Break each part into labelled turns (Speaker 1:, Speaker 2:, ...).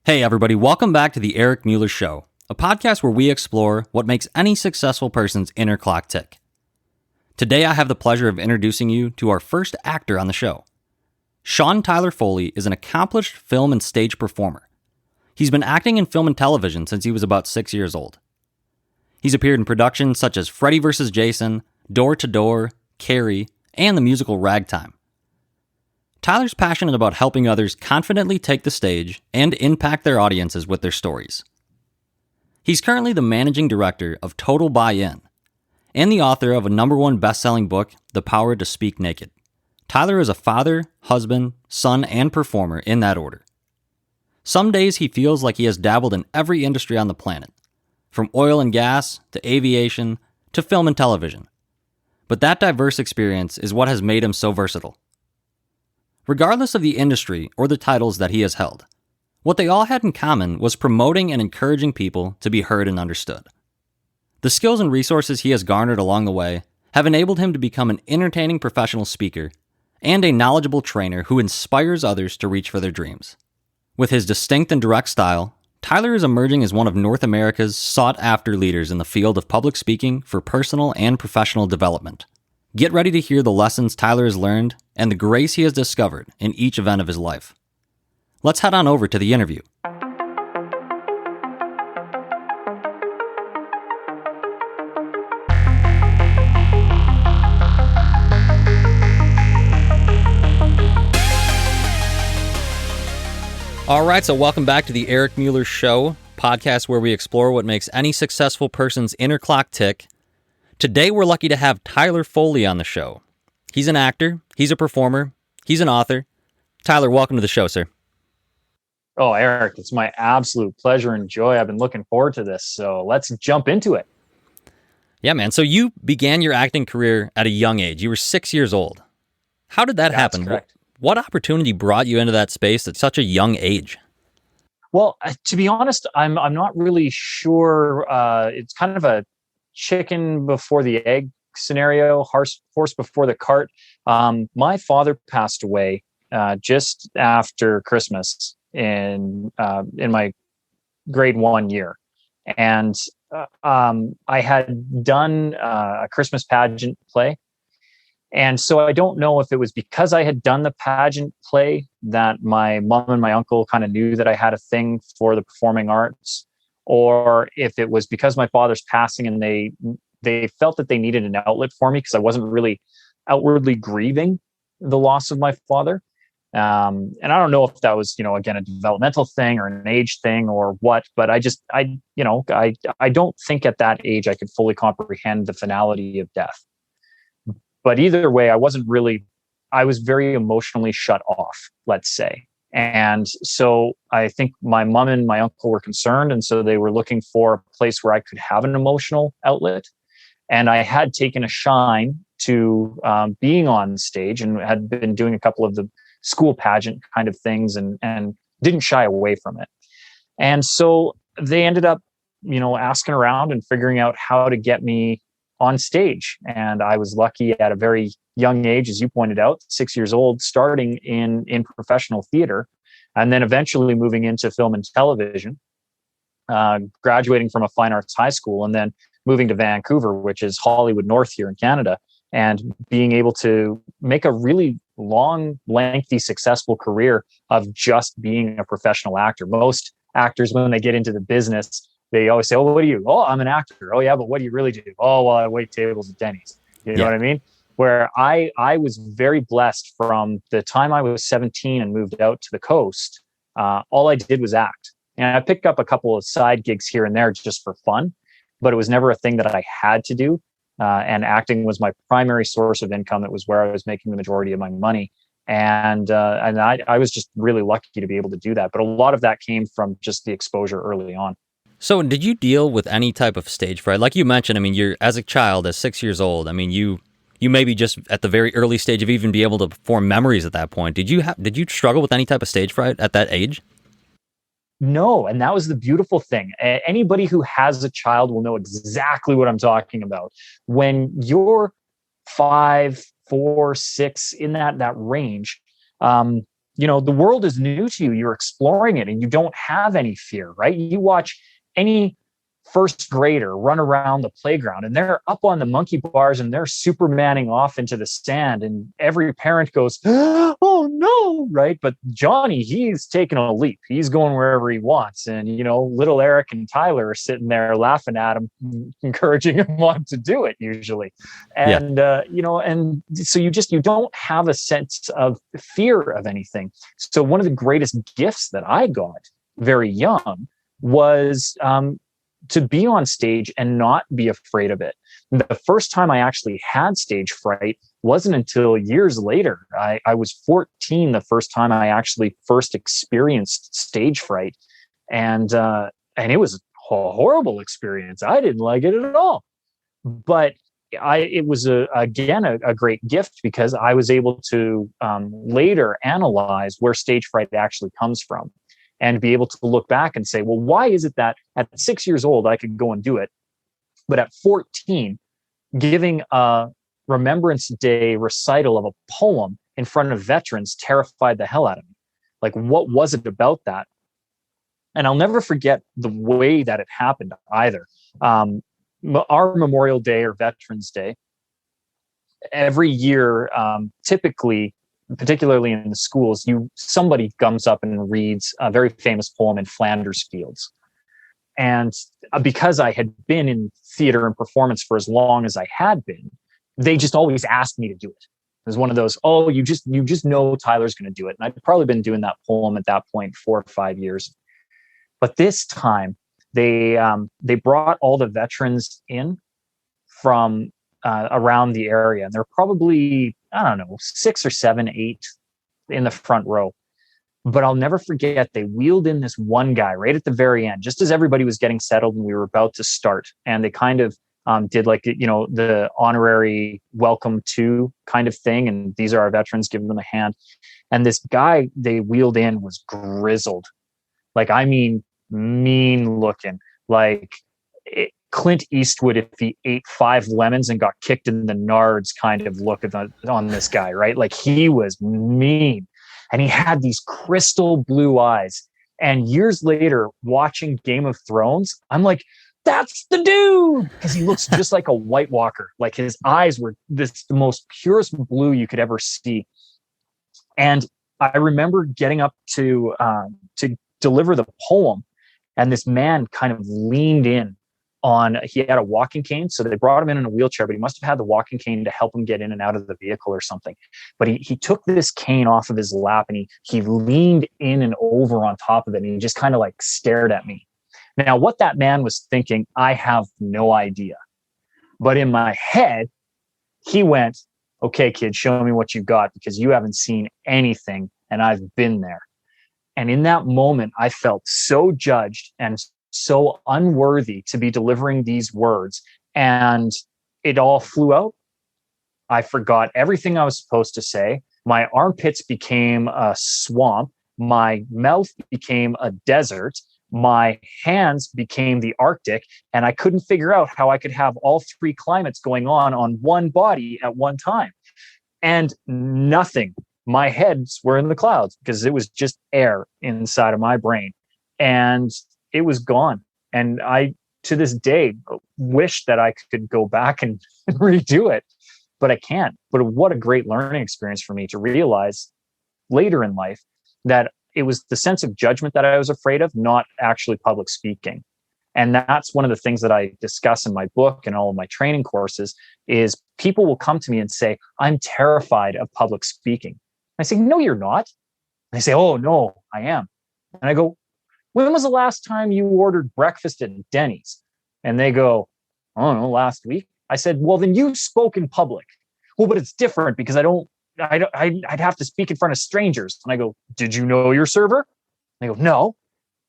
Speaker 1: Hey everybody, welcome back to the Eric Mueller Show, a podcast where we explore what makes any successful person's inner clock tick. Today I have the pleasure of introducing you to our first actor on the show. Tyler Foley is an accomplished film and stage performer. He's been acting in film and television since he was about 6 years old. He's appeared in productions such as Freddy Vs Jason, Door to Door, Carrie, and the musical Ragtime. Tyler's passionate about helping others confidently take the stage and impact their audiences with their stories. He's currently the managing director of Total Buy-In and the author of a #1 best-selling book, The Power to Speak Naked. Tyler is a father, husband, son, and performer in that order. Some days he feels like he has dabbled in every industry on the planet, from oil and gas to aviation to film and television. But that diverse experience is what has made him so versatile. Regardless of the industry or the titles that he has held, what they all had in common was promoting and encouraging people to be heard and understood. The skills and resources he has garnered along the way have enabled him to become an entertaining professional speaker and a knowledgeable trainer who inspires others to reach for their dreams. With his distinct and direct style, Tyler is emerging as one of North America's sought-after leaders in the field of public speaking for personal and professional development. Get ready to hear the lessons Tyler has learned and the grace he has discovered in each event of his life. Let's head on over to the interview. All right, so welcome back to the Eric Mueller Show, podcast where we explore what makes any successful person's inner clock tick. Today, we're lucky to have Tyler Foley on the show. He's an actor, he's a performer, he's an author. Tyler, welcome to the show, sir.
Speaker 2: Oh, Eric, it's my absolute pleasure and joy. I've been looking forward to this, so let's jump into it.
Speaker 1: Yeah, man. So you began your acting career at a young age. You were 6 years old. How did that happen?
Speaker 2: Correct.
Speaker 1: What opportunity brought you into that space at such a young age?
Speaker 2: Well, to be honest, I'm not really sure. It's kind of a chicken before the egg scenario, horse before the cart. My father passed away just after Christmas in my grade 1 year, and I had done a Christmas pageant play. And so I don't know if it was because I had done the pageant play that my mom and my uncle kind of knew that I had a thing for the performing arts, or if it was because my father's passing and they felt that they needed an outlet for me because I wasn't really outwardly grieving the loss of my father. And I don't know if that was, again, a developmental thing or an age thing or what, but I don't think at that age I could fully comprehend the finality of death. But either way, I was very emotionally shut off, let's say. And so I think my mom and my uncle were concerned. And so they were looking for a place where I could have an emotional outlet. And I had taken a shine to being on stage and had been doing a couple of the school pageant kind of things and didn't shy away from it. And so they ended up, asking around and figuring out how to get me on stage. And I was lucky at a very young age, as you pointed out, 6 years old, starting in professional theater, and then eventually moving into film and television, graduating from a fine arts high school, and then moving to Vancouver, which is Hollywood North here in Canada, and being able to make a really long, lengthy, successful career of just being a professional actor. Most actors, when they get into the business, they always say, "Oh, what do you? Oh, I'm an actor. Oh, yeah, but what do you really do? Oh, well, I wait tables at Denny's." You know what I mean? Where I was very blessed from the time I was 17 and moved out to the coast. All I did was act. And I picked up a couple of side gigs here and there just for fun, but it was never a thing that I had to do. And acting was my primary source of income. It was where I was making the majority of my money. And I was just really lucky to be able to do that. But a lot of that came from just the exposure early on.
Speaker 1: So did you deal with any type of stage fright? Like you mentioned, I mean, you're as a child, as 6 years old, I mean, you may be just at the very early stage of even be able to form memories at that point. Did you struggle with any type of stage fright at that age?
Speaker 2: No, and that was the beautiful thing. Anybody who has a child will know exactly what I'm talking about. When you're 5, 4, 6 in that range, the world is new to you. You're exploring it and you don't have any fear, right? You watch any first grader run around the playground and they're up on the monkey bars and they're supermaning off into the sand, and every parent goes, oh no, right? But Johnny, he's taking a leap. He's going wherever he wants. And, little Eric and Tyler are sitting there laughing at him, encouraging him on to do it usually. And, and so you don't have a sense of fear of anything. So one of the greatest gifts that I got very young was, to be on stage and not be afraid of it. The first time I actually had stage fright wasn't until years later. I was 14 the first time I actually first experienced stage fright. And it was a horrible experience. I didn't like it at all. But it was, again, a great gift, because I was able to later analyze where stage fright actually comes from, and be able to look back and say, well, why is it that at 6 years old, I could go and do it, but at 14, giving a Remembrance Day recital of a poem in front of veterans terrified the hell out of me? Like, what was it about that? And I'll never forget the way that it happened either. Our Memorial Day or Veterans Day, every year, typically, particularly in the schools, somebody comes up and reads a very famous poem in Flanders Fields. And because I had been in theater and performance for as long as I had been, they just always asked me to do it. It was one of those, oh, you just know Tyler's going to do it. And I'd probably been doing that poem at that point 4 or 5 years. But this time they brought all the veterans in from around the area. And there were probably, I don't know, 6 or 7, 8 in the front row. But I'll never forget, they wheeled in this one guy right at the very end, just as everybody was getting settled and we were about to start. And they kind of did like, the honorary welcome to kind of thing. And these are our veterans, giving them a hand. And this guy they wheeled in was grizzled. Like, I mean, mean looking, like Clint Eastwood if he ate 5 lemons and got kicked in the nards kind of look on this guy, right? Like, he was mean, and he had these crystal blue eyes. And years later, watching Game of Thrones, I'm like, that's the dude, because he looks just like a White Walker. Like, his eyes were the most purest blue you could ever see. And I remember getting up to deliver the poem, and this man kind of leaned in he had a walking cane. So they brought him in a wheelchair, but he must have had the walking cane to help him get in and out of the vehicle or something. But he took this cane off of his lap and he leaned in and over on top of it. And he just kind of like stared at me. Now, what that man was thinking, I have no idea. But in my head, he went, okay, kid, show me what you got, because you haven't seen anything and I've been there. And in that moment, I felt so judged and so unworthy to be delivering these words. And it all flew out. I forgot everything I was supposed to say. My armpits became a swamp. My mouth became a desert. My hands became the Arctic. And I couldn't figure out how I could have all 3 climates going on one body at one time. And nothing. My heads were in the clouds because it was just air inside of my brain. And it was gone. And I, to this day, wish that I could go back and redo it, but I can't. But what a great learning experience for me to realize later in life that it was the sense of judgment that I was afraid of, not actually public speaking. And that's one of the things that I discuss in my book and all of my training courses is people will come to me and say, I'm terrified of public speaking. I say, no, you're not. And they say, oh, no, I am. And I go, when was the last time you ordered breakfast at Denny's? And they go, I don't know, last week. I said, well, then you spoke in public. Well, but it's different because I'd have to speak in front of strangers. And I go, did you know your server? And they go, no.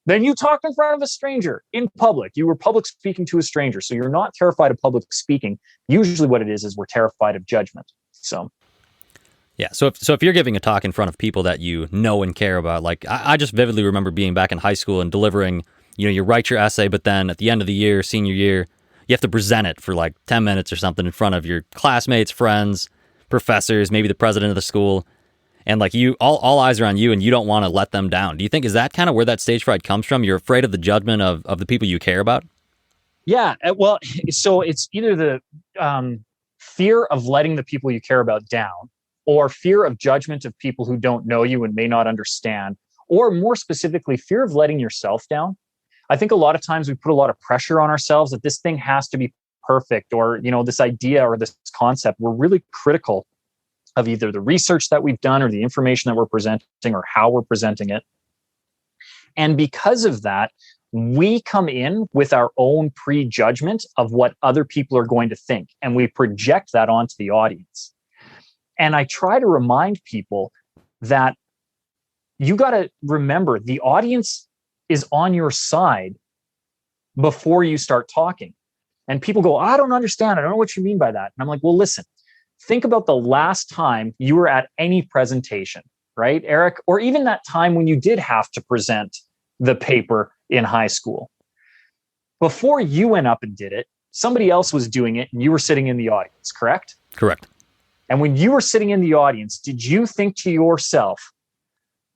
Speaker 2: Then you talked in front of a stranger in public. You were public speaking to a stranger. So you're not terrified of public speaking. Usually what it is we're terrified of judgment. So.
Speaker 1: Yeah. So if you're giving a talk in front of people that you know and care about, like I just vividly remember being back in high school and delivering, you write your essay, but then at the end of the year, senior year, you have to present it for like 10 minutes or something in front of your classmates, friends, professors, maybe the president of the school. and like all eyes are on you and you don't want to let them down. Do you think is that kind of where that stage fright comes from? You're afraid of the judgment of the people you care about?
Speaker 2: Yeah. Well, so it's either the fear of letting the people you care about down, or fear of judgment of people who don't know you and may not understand, or more specifically, fear of letting yourself down. I think a lot of times we put a lot of pressure on ourselves that this thing has to be perfect, or, this idea or this concept. We're really critical of either the research that we've done or the information that we're presenting or how we're presenting it. And because of that, we come in with our own prejudgment of what other people are going to think, and we project that onto the audience. And I try to remind people that you got to remember the audience is on your side before you start talking. And people go, I don't understand. I don't know what you mean by that. And I'm like, well, listen, think about the last time you were at any presentation, right, Eric? Or even that time when you did have to present the paper in high school. Before you went up and did it, somebody else was doing it and you were sitting in the audience, correct?
Speaker 1: Correct.
Speaker 2: And when you were sitting in the audience, did you think to yourself,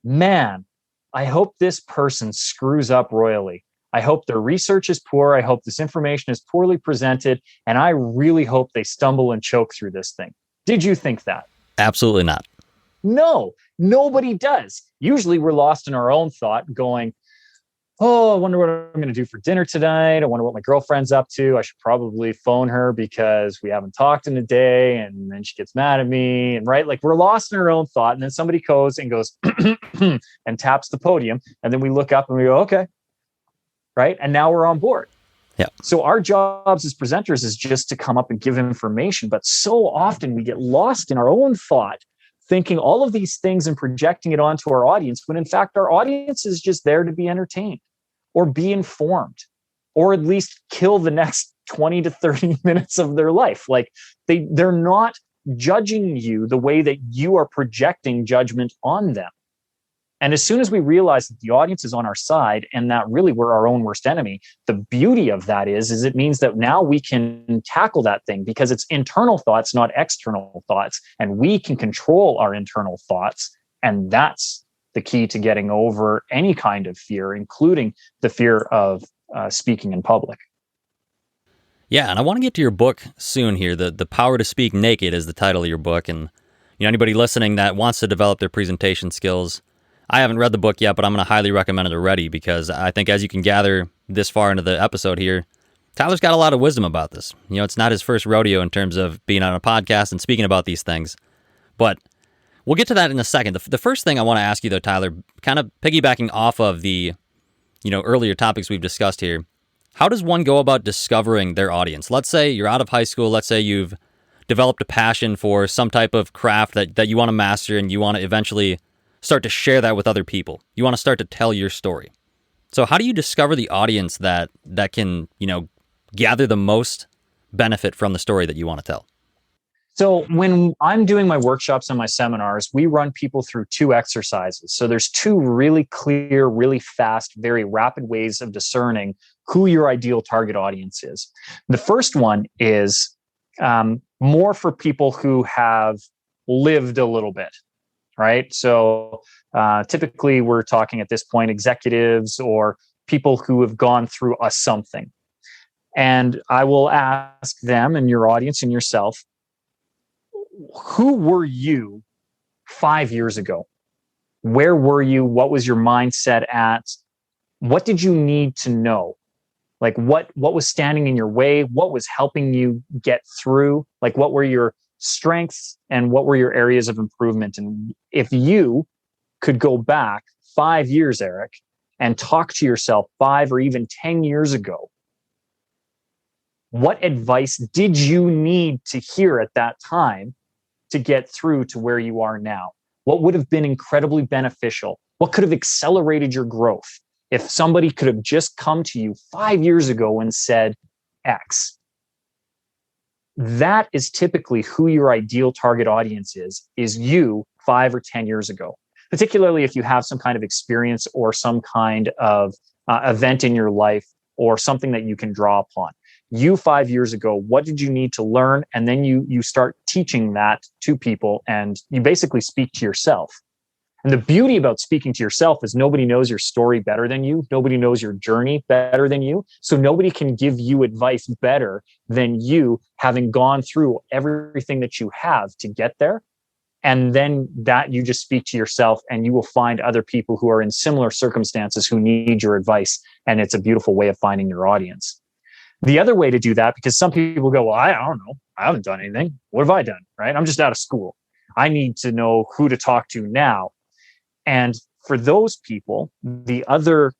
Speaker 2: man, I hope this person screws up royally. I hope their research is poor. I hope this information is poorly presented. And I really hope they stumble and choke through this thing. Did you think that?
Speaker 1: Absolutely not.
Speaker 2: No, nobody does. Usually we're lost in our own thought going, oh, I wonder what I'm going to do for dinner tonight. I wonder what my girlfriend's up to. I should probably phone her because we haven't talked in a day. And then she gets mad at me. And right, like we're lost in our own thought. And then somebody goes and taps the podium. And then we look up and we go, okay. Right. And now we're on board.
Speaker 1: Yeah.
Speaker 2: So our jobs as presenters is just to come up and give information. But so often we get lost in our own thought, thinking all of these things and projecting it onto our audience, when in fact our audience is just there to be entertained or be informed, or at least kill the next 20 to 30 minutes of their life. Like they're not judging you the way that you are projecting judgment on them. And as soon as we realize that the audience is on our side and that really we're our own worst enemy, the beauty of that is it means that now we can tackle that thing because it's internal thoughts, not external thoughts. And we can control our internal thoughts. And that's the key to getting over any kind of fear, including the fear of speaking in public.
Speaker 1: Yeah, and I want to get to your book soon here. The Power to Speak Naked is the title of your book. And anybody listening that wants to develop their presentation skills, I haven't read the book yet, but I'm going to highly recommend it already because I think as you can gather this far into the episode here, Tyler's got a lot of wisdom about this. It's not his first rodeo in terms of being on a podcast and speaking about these things. But we'll get to that in a second. The first thing I want to ask you, though, Tyler, kind of piggybacking off of the earlier topics we've discussed here, how does one go about discovering their audience? Let's say you're out of high school. Let's say you've developed a passion for some type of craft that you want to master and you want to eventually start to share that with other people. You want to start to tell your story. So how do you discover the audience that can, gather the most benefit from the story that you want to tell?
Speaker 2: So when I'm doing my workshops and my seminars, we run people through two exercises. So there's two really clear, really fast, very rapid ways of discerning who your ideal target audience is. The first one is more for people who have lived a little bit. Right. So typically we're talking at this point executives or people who have gone through something. And I will ask them and your audience and yourself, who were you 5 years ago? Where were you? What was your mindset at? What did you need to know? Like what was standing in your way? What was helping you get through? Like what were your strengths and what were your areas of improvement? And if you could go back 5 years, Eric, and talk to yourself 5 or even 10 years ago, what advice did you need to hear at that time to get through to where you are now? What would have been incredibly beneficial? What could have accelerated your growth if somebody could have just come to you 5 years ago and said X? That is typically who your ideal target audience is you 5 or 10 years ago, particularly if you have some kind of experience or some kind of event in your life or something that you can draw upon. you 5 years ago, what did you need to learn? And then you start teaching that to people, and you basically speak to yourself. And the beauty about speaking to yourself is nobody knows your story better than you. Nobody knows your journey better than you. So nobody can give you advice better than you, having gone through everything that you have to get there. And then that you just speak to yourself, and you will find other people who are in similar circumstances who need your advice. And it's a beautiful way of finding your audience. The other way to do that, because some people go, well, I don't know, I haven't done anything. What have I done? Right? I'm just out of school. I need to know who to talk to now. And for those people, the other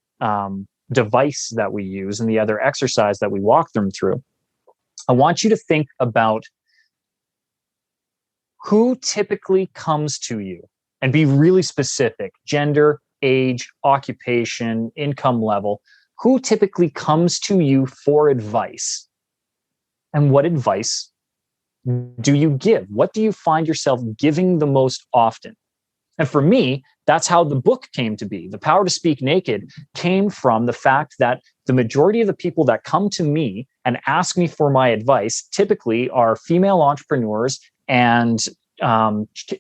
Speaker 2: device that we use and the other exercise that we walk them through, I want you to think about who typically comes to you, and be really specific: gender, age, occupation, income level. Who typically comes to you for advice? And what advice do you give? What do you find yourself giving the most often? And for me, that's how the book came to be. The Power to Speak Naked came from the fact that the majority of the people that come to me and ask me for my advice typically are female entrepreneurs and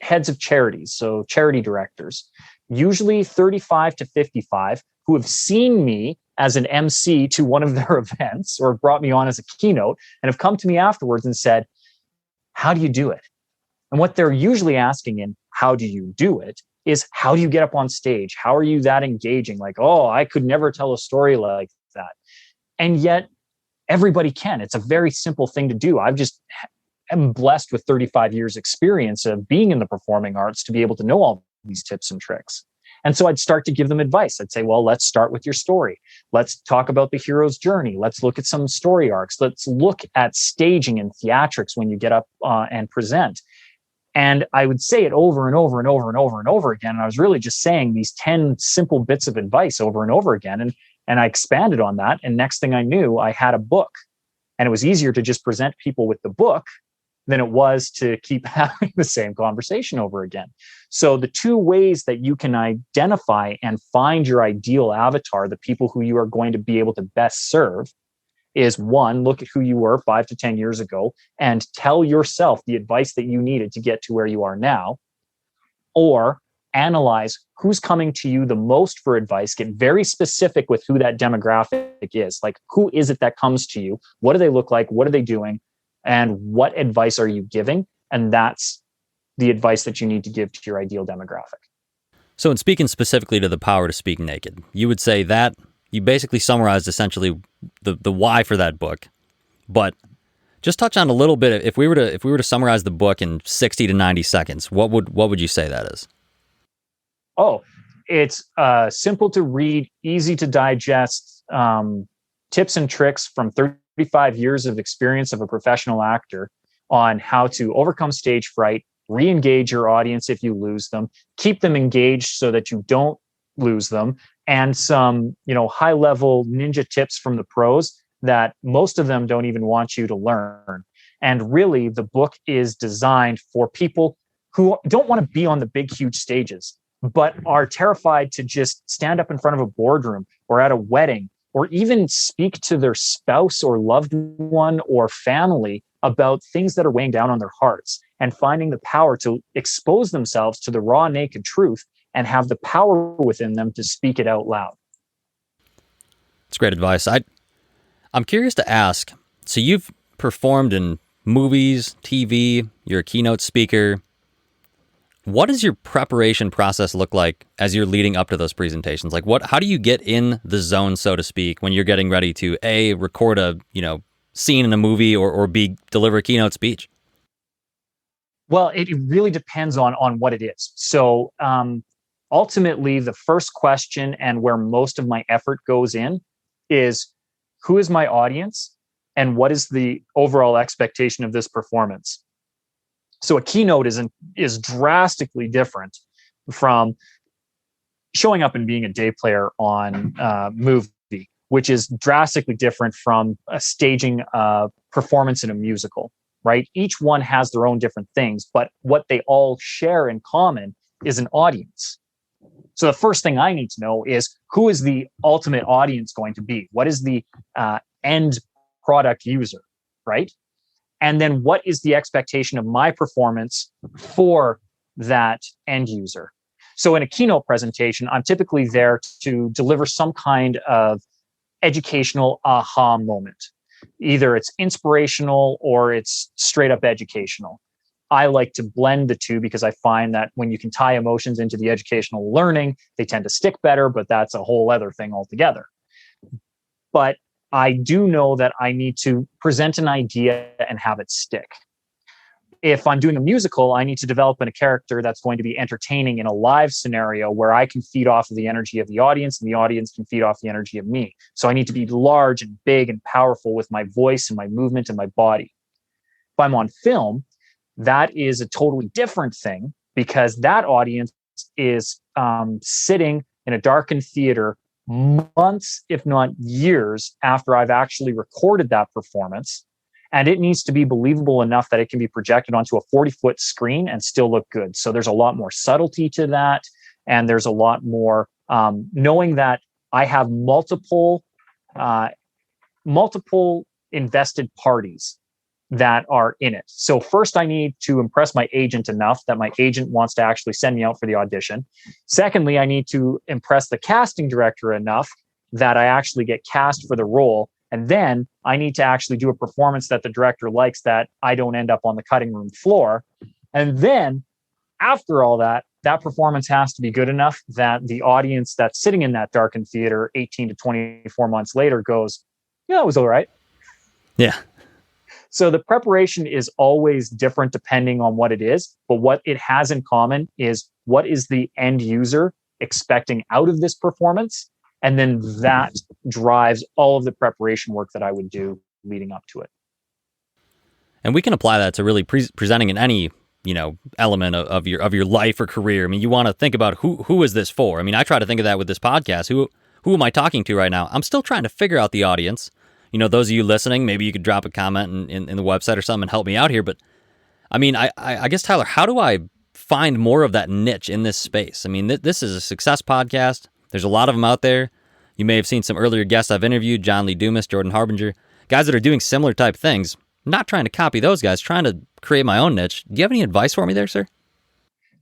Speaker 2: heads of charities, so charity directors, usually 35 to 55, who have seen me as an MC to one of their events or brought me on as a keynote, and have come to me afterwards and said, how do you do it? And what they're usually asking in how do you do it is, how do you get up on stage? How are you that engaging? Like, oh, I could never tell a story like that. And yet everybody can. It's a very simple thing to do. I've just am blessed with 35 years experience of being in the performing arts to be able to know all these tips and tricks. And so I'd start to give them advice. I'd say, well, let's start with your story. Let's talk about the hero's journey. Let's look at some story arcs. Let's look at staging and theatrics when you get up and present. And I would say it over and over and over and over and over again. And I was really just saying these 10 simple bits of advice over and over again. And I expanded on that. And next thing I knew, I had a book. And it was easier to just present people with the book than it was to keep having the same conversation over again. So the two ways that you can identify and find your ideal avatar, the people who you are going to be able to best serve, is one, look at who you were 5 to 10 years ago and tell yourself the advice that you needed to get to where you are now, or analyze who's coming to you the most for advice, get very specific with who that demographic is. Like, who is it that comes to you? What do they look like? What are they doing? And what advice are you giving? And that's the advice that you need to give to your ideal demographic.
Speaker 1: So in speaking specifically to the Power to Speak Naked, you would say that you basically summarized essentially the why for that book. But just touch on a little bit. If we were to summarize the book in 60 to 90 seconds, what would you say that is?
Speaker 2: Oh, it's simple to read, easy to digest, tips and tricks from 35 years of experience of a professional actor on how to overcome stage fright, re-engage your audience if you lose them, keep them engaged so that you don't lose them, and some, high-level ninja tips from the pros that most of them don't even want you to learn. And really, the book is designed for people who don't want to be on the big, huge stages, but are terrified to just stand up in front of a boardroom or at a wedding, or even speak to their spouse or loved one or family about things that are weighing down on their hearts, and finding the power to expose themselves to the raw, naked truth and have the power within them to speak it out loud.
Speaker 1: It's great advice. I'm curious to ask, so you've performed in movies, TV, you're a keynote speaker. What does your preparation process look like as you're leading up to those presentations? Like, how do you get in the zone, so to speak, when you're getting ready to A, record a, scene in a movie, or B, deliver a keynote speech?
Speaker 2: Well, it really depends on what it is. So ultimately, the first question, and where most of my effort goes in, is who is my audience and what is the overall expectation of this performance? So a keynote is drastically different from showing up and being a day player on a movie, which is drastically different from staging a performance in a musical, right? Each one has their own different things, but what they all share in common is an audience. So the first thing I need to know is, who is the ultimate audience going to be? What is the end product user, right? And then what is the expectation of my performance for that end user? So in a keynote presentation, I'm typically there to deliver some kind of educational aha moment. Either it's inspirational or it's straight up educational. I like to blend the two because I find that when you can tie emotions into the educational learning, they tend to stick better, but that's a whole other thing altogether. But I do know that I need to present an idea and have it stick. If I'm doing a musical, I need to develop a character that's going to be entertaining in a live scenario where I can feed off of the energy of the audience and the audience can feed off the energy of me. So I need to be large and big and powerful with my voice and my movement and my body. If I'm on film, that is a totally different thing because that audience is sitting in a darkened theater months, if not years, after I've actually recorded that performance. And it needs to be believable enough that it can be projected onto a 40-foot screen and still look good. So there's a lot more subtlety to that. And there's a lot more knowing that I have multiple invested parties that are in it. So first I need to impress my agent enough that my agent wants to actually send me out for the audition. Secondly, I need to impress the casting director enough that I actually get cast for the role. And then I need to actually do a performance that the director likes, that I don't end up on the cutting room floor. And then after all that, that performance has to be good enough that the audience that's sitting in that darkened theater 18 to 24 months later goes, yeah, it was all right.
Speaker 1: Yeah.
Speaker 2: So the preparation is always different depending on what it is. But what it has in common is what is the end user expecting out of this performance? And then that drives all of the preparation work that I would do leading up to it.
Speaker 1: And we can apply that to really presenting in any, element of your life or career. I mean, you want to think about who is this for? I mean, I try to think of that with this podcast. Who am I talking to right now? I'm still trying to figure out the audience. Those of you listening, maybe you could drop a comment in the website or something and help me out here. But I mean, I guess, Tyler, how do I find more of that niche in this space? I mean, this is a success podcast. There's a lot of them out there. You may have seen some earlier guests I've interviewed, John Lee Dumas, Jordan Harbinger, guys that are doing similar type things. I'm not trying to copy those guys, trying to create my own niche. Do you have any advice for me there, sir?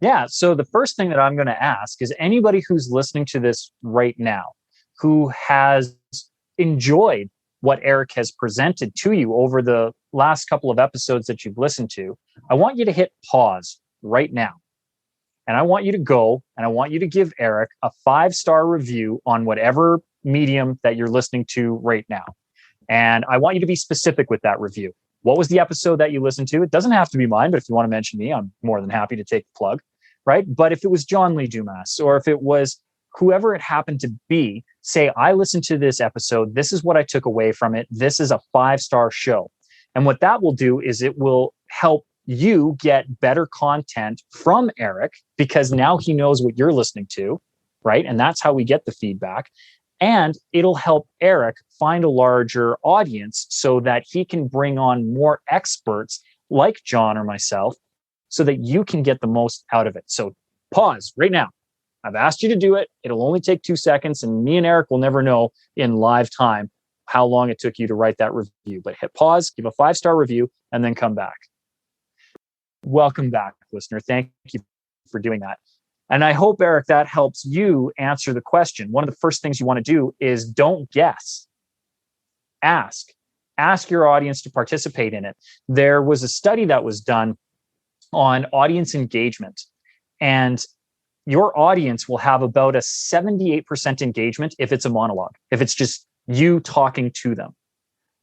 Speaker 2: Yeah. So the first thing that I'm going to ask is anybody who's listening to this right now, who has enjoyed what Eric has presented to you over the last couple of episodes that you've listened to, I want you to hit pause right now. And I want you to go and I want you to give Eric a 5-star review on whatever medium that you're listening to right now. And I want you to be specific with that review. What was the episode that you listened to? It doesn't have to be mine, but if you want to mention me, I'm more than happy to take the plug, right? But if it was John Lee Dumas, or if it was whoever it happened to be, say, I listened to this episode. This is what I took away from it. This is a 5-star show. And what that will do is it will help you get better content from Eric because now he knows what you're listening to, right? And that's how we get the feedback. And it'll help Eric find a larger audience so that he can bring on more experts like John or myself so that you can get the most out of it. So pause right now. I've asked you to do it. It'll only take 2 seconds, and me and Eric will never know in live time how long it took you to write that review. But hit pause, give a 5-star review, and then come back. Welcome back, listener. Thank you for doing that. And I hope, Eric, that helps you answer the question. One of the first things you want to do is don't guess. Ask. Ask your audience to participate in it. There was a study that was done on audience engagement, and your audience will have about a 78% engagement if it's a monologue, if it's just you talking to them.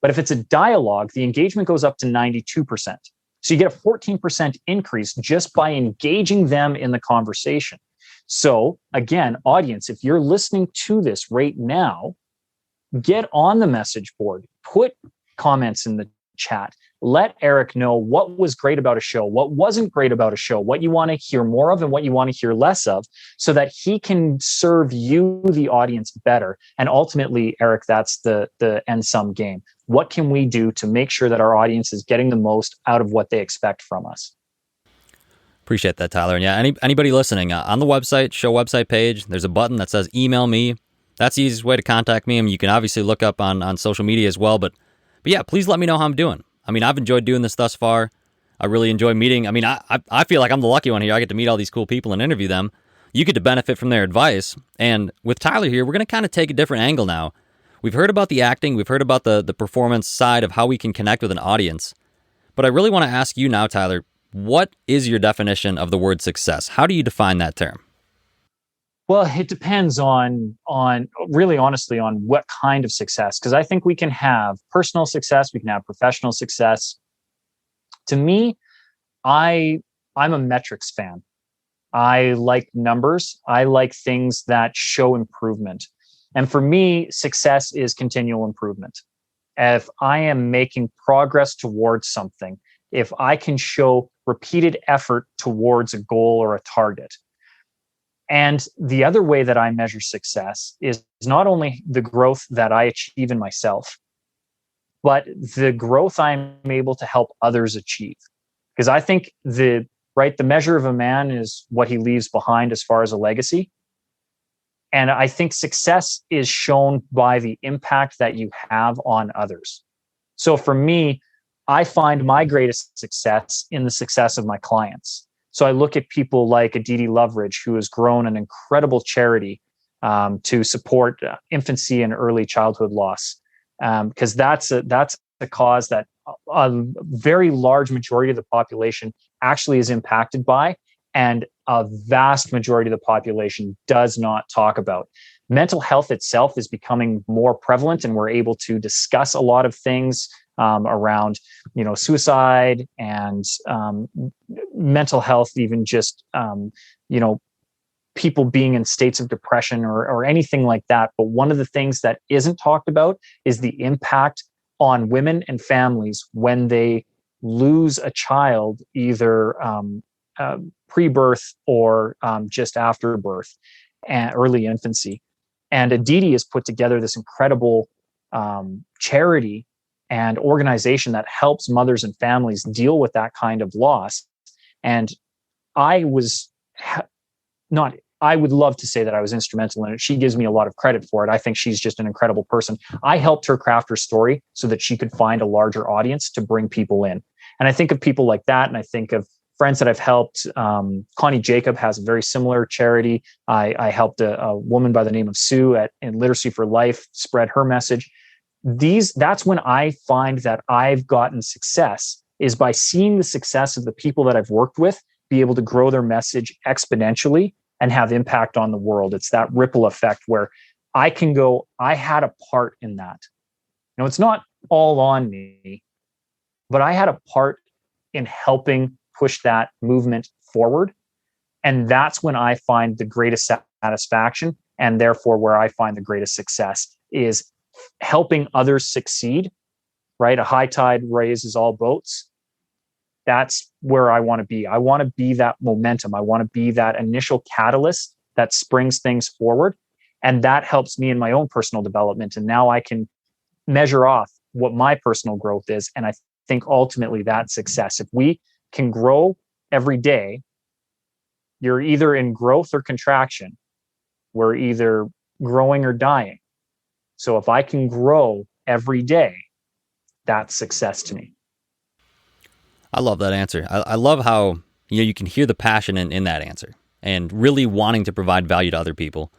Speaker 2: But if it's a dialogue, the engagement goes up to 92%. So you get a 14% increase just by engaging them in the conversation. So again, audience, if you're listening to this right now, get on the message board, put comments in the chat. Let Eric know what was great about a show, what wasn't great about a show, what you want to hear more of and what you want to hear less of, so that he can serve you, the audience, better. And ultimately, Eric, that's the end sum game. What can we do to make sure that our audience is getting the most out of what they expect from us?
Speaker 1: Appreciate that, Tyler. And yeah, anybody listening, on the website, show website page, there's a button that says email me. That's the easiest way to contact me. I mean, you can obviously look up on social media as well, but But yeah, please let me know how I'm doing. I mean, I've enjoyed doing this thus far. I really enjoy meeting. I mean, I feel like I'm the lucky one here. I get to meet all these cool people and interview them. You get to benefit from their advice. And with Tyler here, we're going to kind of take a different angle now. We've heard about the acting. We've heard about the performance side of how we can connect with an audience. But I really want to ask you now, Tyler, what is your definition of the word success? How do you define that term?
Speaker 2: Well, it depends on really honestly on what kind of success, because I think we can have personal success, we can have professional success. To me, I'm a metrics fan. I like numbers. I like things that show improvement. And for me, success is continual improvement. If I am making progress towards something, if I can show repeated effort towards a goal or a target. And the other way that I measure success is not only the growth that I achieve in myself, but the growth I'm able to help others achieve. Because I think the measure of a man is what he leaves behind as far as a legacy. And I think success is shown by the impact that you have on others. So for me, I find my greatest success in the success of my clients. So I look at people like Aditi Loveridge, who has grown an incredible charity to support infancy and early childhood loss, because that's a cause that a very large majority of the population actually is impacted by, and a vast majority of the population does not talk about. Mental health itself is becoming more prevalent, and we're able to discuss a lot of things around, suicide and mental health, even just, people being in states of depression or anything like that. But one of the things that isn't talked about is the impact on women and families when they lose a child, either pre-birth or just after birth and early infancy. And Aditi has put together this incredible charity and organization that helps mothers and families deal with that kind of loss. And I would love to say that I was instrumental in it. She gives me a lot of credit for it. I think she's just an incredible person. I helped her craft her story so that she could find a larger audience to bring people in. And I think of people like that. And I think of friends that I've helped. Connie Jacob has a very similar charity. I helped a woman by the name of Sue in Literacy for Life spread her message. That's when I find that I've gotten success, is by seeing the success of the people that I've worked with be able to grow their message exponentially and have impact on the world. It's that ripple effect where I can go, I had a part in that. It's not all on me, but I had a part in helping push that movement forward. And that's when I find the greatest satisfaction, and therefore where I find the greatest success is helping others succeed, right? A high tide raises all boats. That's where I want to be. I want to be that momentum. I want to be that initial catalyst that springs things forward. And that helps me in my own personal development. And now I can measure off what my personal growth is. And I think ultimately that's success. If we can grow every day, you're either in growth or contraction. We're either growing or dying. So if I can grow every day, that's success to me.
Speaker 1: I love that answer. I love how you can hear the passion in that answer and really wanting to provide value to other people.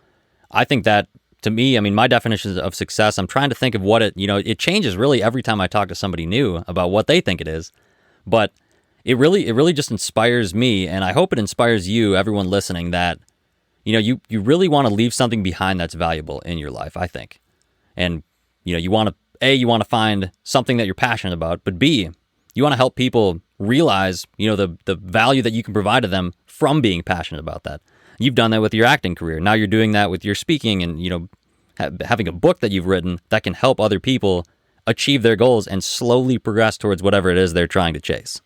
Speaker 1: I think that, to me, I mean, my definition of success, I'm trying to think of what it changes really every time I talk to somebody new about what they think it is. But it really just inspires me, and I hope it inspires you, everyone listening, that you really want to leave something behind that's valuable in your life, I think. And you want to find something that you're passionate about, but B, you want to help people realize the value that you can provide to them from being passionate about that. You've done that with your acting career. Now you're doing that with your speaking and having a book that you've written that can help other people achieve their goals and slowly progress towards whatever it is they're trying to chase.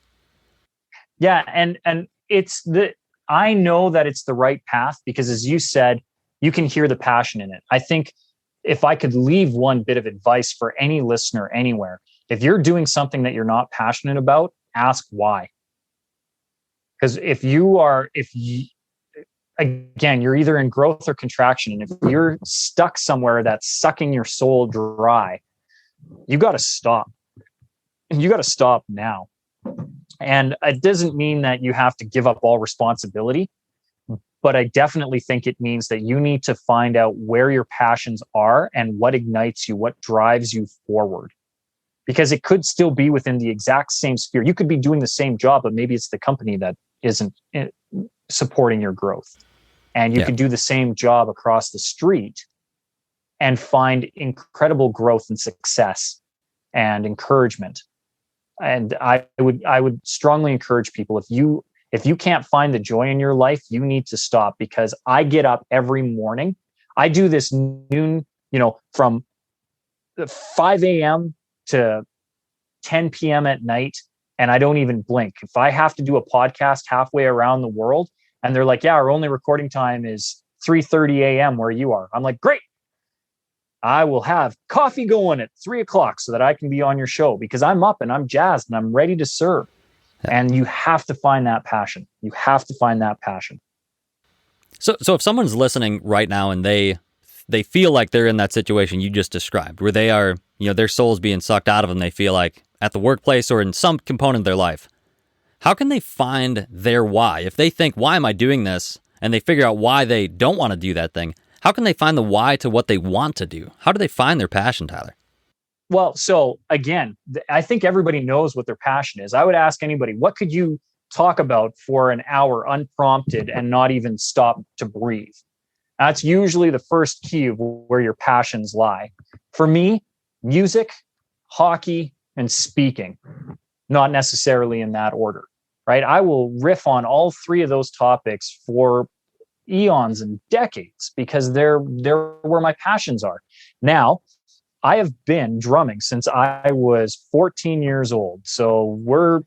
Speaker 2: Yeah, and I know that it's the right path because, as you said, you can hear the passion in it. I think if I could leave one bit of advice for any listener anywhere, if you're doing something that you're not passionate about, ask why. Because again, you're either in growth or contraction. And if you're stuck somewhere that's sucking your soul dry, you got to stop. you got to stop now. And it doesn't mean that you have to give up all responsibility, but I definitely think it means that you need to find out where your passions are and what ignites you, what drives you forward. Because it could still be within the exact same sphere. You could be doing the same job, but maybe it's the company that isn't supporting your growth. And you could do the same job across the street and find incredible growth and success and encouragement. And I would strongly encourage people, if you can't find the joy in your life, you need to stop. Because I get up every morning. I do this noon, from 5 a.m. to 10 p.m. at night, and I don't even blink. If I have to do a podcast halfway around the world and they're like, yeah, our only recording time is 3:30 a.m. where you are, I'm like, great. I will have coffee going at 3:00 so that I can be on your show, because I'm up and I'm jazzed and I'm ready to serve. And you have to find that passion. You have to find that passion.
Speaker 1: So if someone's listening right now and they feel like they're in that situation you just described, where they are, their soul's being sucked out of them, they feel like at the workplace or in some component of their life, how can they find their why? If they think, why am I doing this? And they figure out why they don't want to do that thing, how can they find the why to what they want to do? How do they find their passion, Tyler?
Speaker 2: Well, so again, I think everybody knows what their passion is. I would ask anybody, what could you talk about for an hour unprompted and not even stop to breathe? That's usually the first key of where your passions lie. For me, music, hockey, and speaking, not necessarily in that order, right? I will riff on all three of those topics for eons and decades because they're where my passions are. Now, I have been drumming since I was 14 years old. So we're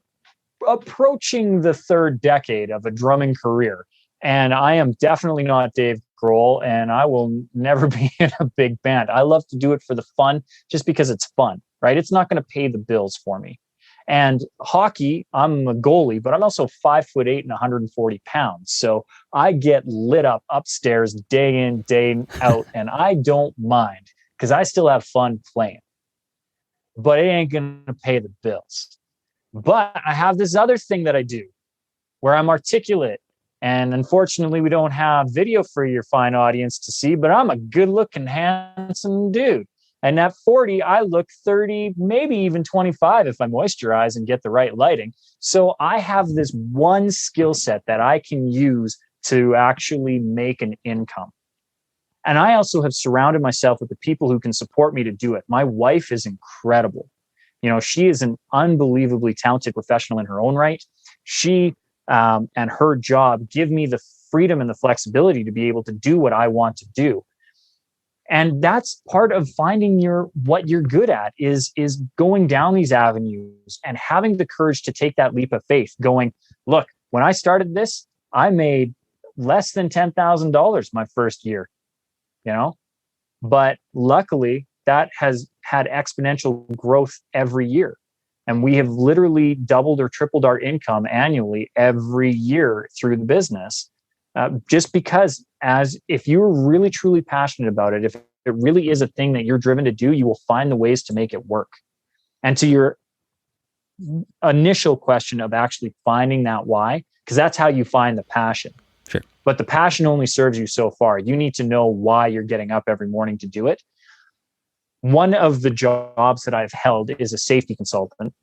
Speaker 2: approaching the third decade of a drumming career. And I am definitely not Dave Grohl, and I will never be in a big band. I love to do it for the fun, just because it's fun, right? It's not going to pay the bills for me. And hockey, I'm a goalie, but I'm also 5'8" and 140 pounds. So I get lit up upstairs day in, day out, and I don't mind because I still have fun playing. But it ain't going to pay the bills. But I have this other thing that I do where I'm articulate. And unfortunately, we don't have video for your fine audience to see, but I'm a good looking, handsome dude. And at 40, I look 30, maybe even 25 if I moisturize and get the right lighting. So I have this one skill set that I can use to actually make an income. And I also have surrounded myself with the people who can support me to do it. My wife is incredible. She is an unbelievably talented professional in her own right. She and her job give me the freedom and the flexibility to be able to do what I want to do. And that's part of finding what you're good at is going down these avenues and having the courage to take that leap of faith, going, look, when I started this, I made less than $10,000 my first year, but luckily that has had exponential growth every year. And we have literally doubled or tripled our income annually every year through the business. Just because if you're really, truly passionate about it, if it really is a thing that you're driven to do, you will find the ways to make it work. And to your initial question of actually finding that why, because that's how you find the passion.
Speaker 1: Sure.
Speaker 2: But the passion only serves you so far. You need to know why you're getting up every morning to do it. One of the jobs that I've held is a safety consultant.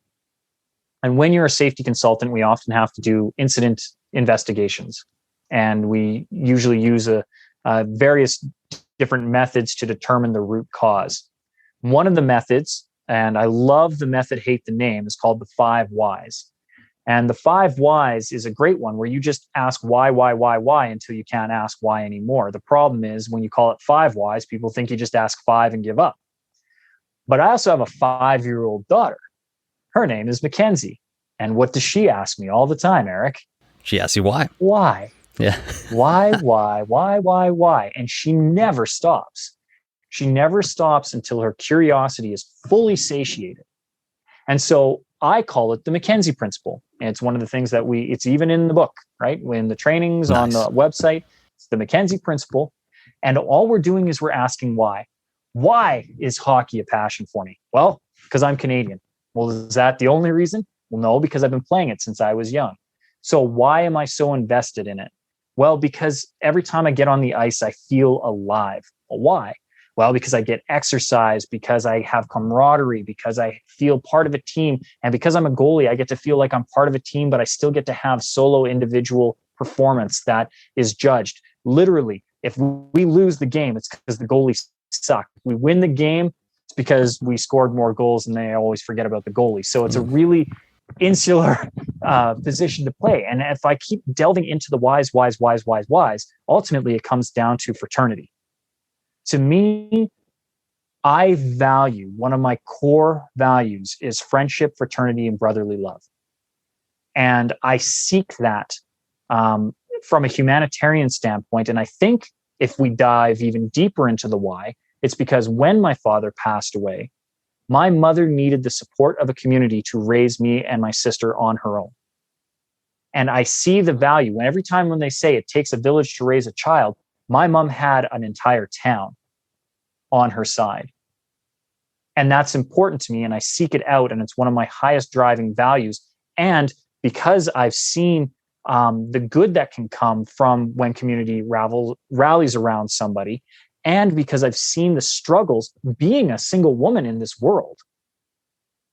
Speaker 2: And when you're a safety consultant, we often have to do incident investigations. And we usually use various different methods to determine the root cause. One of the methods, and I love the method, hate the name, is called the 5 whys. And the 5 whys is a great one where you just ask why until you can't ask why anymore. The problem is when you call it 5 whys, people think you just ask 5 and give up. But I also have a 5-year-old daughter. Her name is Mackenzie. And what does she ask me all the time, Eric?
Speaker 1: She asks you why.
Speaker 2: Why?
Speaker 1: Yeah.
Speaker 2: Why? And she never stops. She never stops until her curiosity is fully satiated. And so I call it the Mackenzie principle. And it's one of the things that it's even in the book, right? When the training's on the website, it's the Mackenzie principle. And all we're doing is we're asking why. Why is hockey a passion for me? Well, because I'm Canadian. Well, is that the only reason? Well, no, because I've been playing it since I was young. So why am I so invested in it? Well, because every time I get on the ice, I feel alive. Well, why? Well, because I get exercise, because I have camaraderie, because I feel part of a team. And because I'm a goalie, I get to feel like I'm part of a team, but I still get to have solo individual performance that is judged. Literally, if we lose the game, it's because the goalie sucked. If we win the game, it's because we scored more goals and they always forget about the goalie. So it's a really insular position to play. And if I keep delving into the whys, ultimately it comes down to fraternity. To me, I value, one of my core values is friendship, fraternity, and brotherly love. And I seek that from a humanitarian standpoint. And I think if we dive even deeper into the why, it's because when my father passed away, my mother needed the support of a community to raise me and my sister on her own. And I see the value. And every time when they say it takes a village to raise a child, my mom had an entire town on her side. And that's important to me. And I seek it out. And it's one of my highest driving values. And because I've seen the good that can come from when community rallies around somebody, and because I've seen the struggles being a single woman in this world,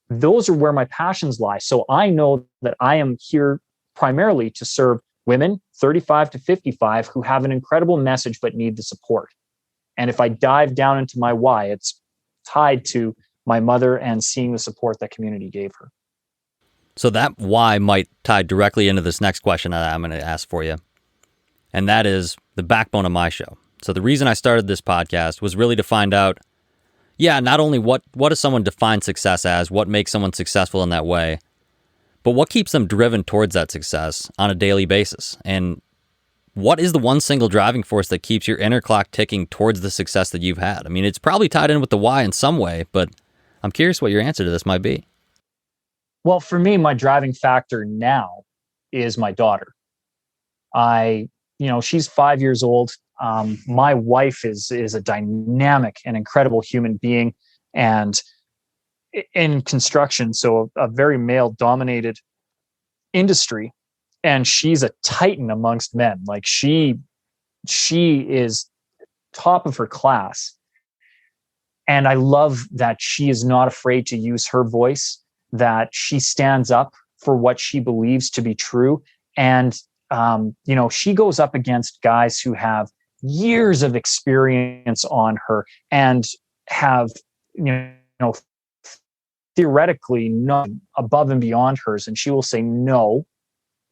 Speaker 2: those are where my passions lie. So I know that I am here primarily to serve women 35 to 55 who have an incredible message but need the support. And if I dive down into my why, it's tied to my mother and seeing the support that community gave her.
Speaker 1: So that why might tie directly into this next question that I'm going to ask for you. And that is the backbone of my show. So the reason I started this podcast was really to find out, not only what does someone define success as, what makes someone successful in that way, but what keeps them driven towards that success on a daily basis. And what is the one single driving force that keeps your inner clock ticking towards the success that you've had? I mean, it's probably tied in with the why in some way, but I'm curious what your answer to this might be.
Speaker 2: Well, for me, my driving factor now is my daughter. She's 5 years old. My wife is a dynamic and incredible human being, and in construction, so a very male-dominated industry, and she's a titan amongst men. Like she is top of her class, and I love that she is not afraid to use her voice, that she stands up for what she believes to be true, and she goes up against guys who have years of experience on her and have, theoretically not above and beyond hers. And she will say, no,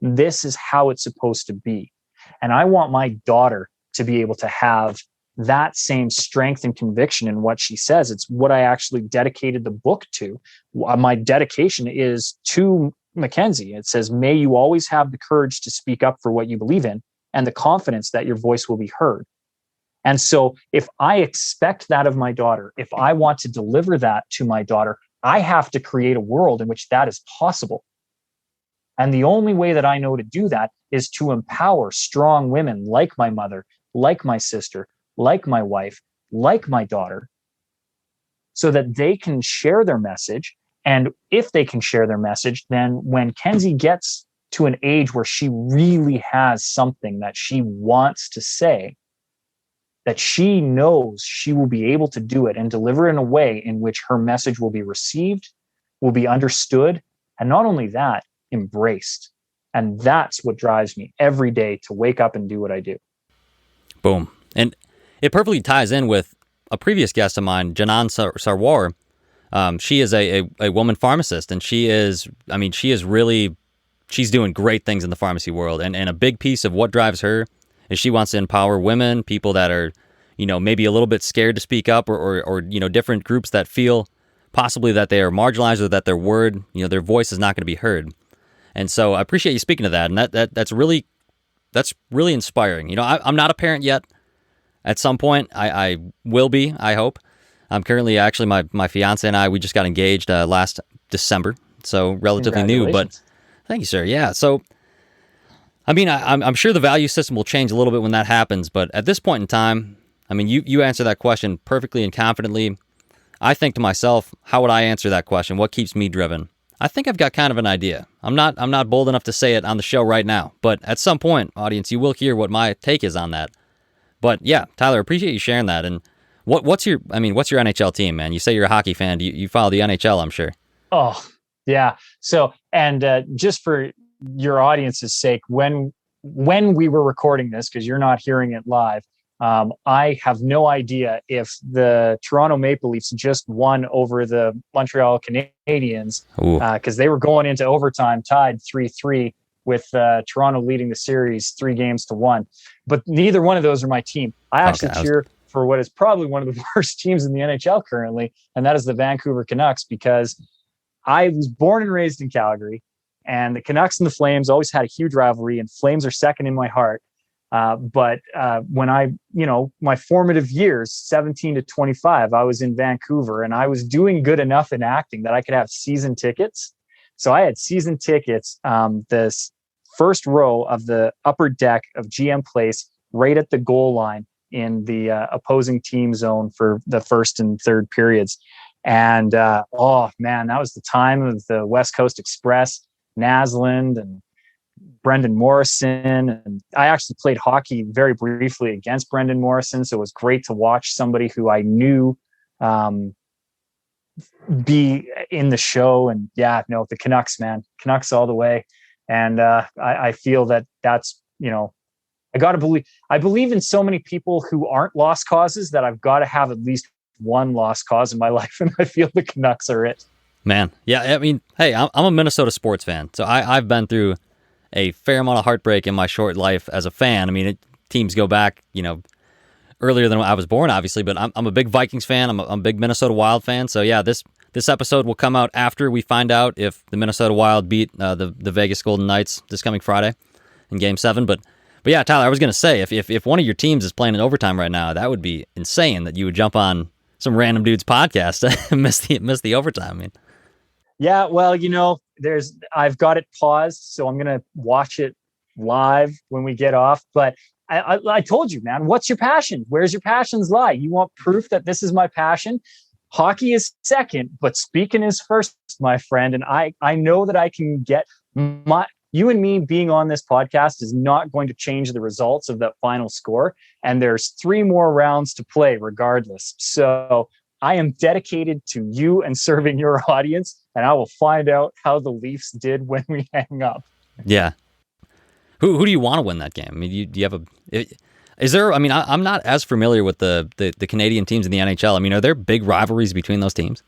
Speaker 2: this is how it's supposed to be. And I want my daughter to be able to have that same strength and conviction in what she says. It's what I actually dedicated the book to. My dedication is to Mackenzie. It says, may you always have the courage to speak up for what you believe in and the confidence that your voice will be heard. And so if I expect that of my daughter, if I want to deliver that to my daughter, I have to create a world in which that is possible. And the only way that I know to do that is to empower strong women like my mother, like my sister, like my wife, like my daughter, so that they can share their message. And if they can share their message, then when Kenzie gets to an age where she really has something that she wants to say, that she knows she will be able to do it and deliver in a way in which her message will be received, will be understood, and not only that, embraced. And that's what drives me every day to wake up and do what I do.
Speaker 1: Boom. And it perfectly ties in with a previous guest of mine, Janan Sarwar. She is a woman pharmacist, and she's doing great things in the pharmacy world. And a big piece of what drives her is she wants to empower women, people that are, maybe a little bit scared to speak up, or different groups that feel possibly that they are marginalized or that their word, their voice is not going to be heard. And so I appreciate you speaking to that. And that's really inspiring. I'm not a parent yet. At some point, I will be, I hope. I'm currently, actually, my fiance and I, we just got engaged last December, so relatively new, but thank you, sir. Yeah, so, I'm sure the value system will change a little bit when that happens, but at this point in time, you answer that question perfectly and confidently. I think to myself, how would I answer that question? What keeps me driven? I think I've got kind of an idea. I'm not bold enough to say it on the show right now, but at some point, audience, you will hear what my take is on that. But yeah, Tyler, appreciate you sharing that. And what's your NHL team, man? You say you're a hockey fan. You follow the NHL, I'm sure.
Speaker 2: Oh, yeah. So, and just for your audience's sake, when we were recording this, because you're not hearing it live, I have no idea if the Toronto Maple Leafs just won over the Montreal Canadiens, because they were going into overtime tied 3-3 with Toronto leading the series 3-1. But neither one of those are my team. I actually cheer for what is probably one of the worst teams in the NHL currently, and that is the Vancouver Canucks, because I was born and raised in Calgary, and the Canucks and the Flames always had a huge rivalry, and Flames are second in my heart. But when my formative years, 17 to 25, I was in Vancouver, and I was doing good enough in acting that I could have season tickets. So I had season tickets, this first row of the upper deck of GM Place, right at the goal line in the opposing team zone for the first and third periods. And oh man, that was the time of the West Coast Express, Naslund and Brendan Morrison. And I actually played hockey very briefly against Brendan Morrison, so it was great to watch somebody who I knew be in the show. And yeah, no, the Canucks, man, Canucks all the way. And I feel that's, I believe in so many people who aren't lost causes that I've got to have at least one lost cause in my life, and I feel the Canucks are it.
Speaker 1: Man, yeah, I mean, hey, I'm a Minnesota sports fan, so I've been through a fair amount of heartbreak in my short life as a fan. I mean, teams go back, earlier than I was born, obviously, but I'm a big Vikings fan. I'm a big Minnesota Wild fan. So yeah, this episode will come out after we find out if the Minnesota Wild beat the Vegas Golden Knights this coming Friday in Game 7. But yeah, Tyler, I was going to say, if one of your teams is playing in overtime right now, that would be insane that you would jump on some random dude's podcast and miss the overtime. I mean,
Speaker 2: yeah, well, I've got it paused, so I'm going to watch it live when we get off. But I told you, man, what's your passion? Where's your passions lie? You want proof that this is my passion? Hockey is second, but speaking is first, my friend. And I know that I can get you and me being on this podcast is not going to change the results of that final score. And there's 3 more rounds to play regardless. So I am dedicated to you and serving your audience, and I will find out how the Leafs did when we hang up.
Speaker 1: Yeah. Who do you want to win that game? I mean, do you have is there, I mean, I'm not as familiar with the Canadian teams in the NHL. I mean, are there big rivalries between those teams?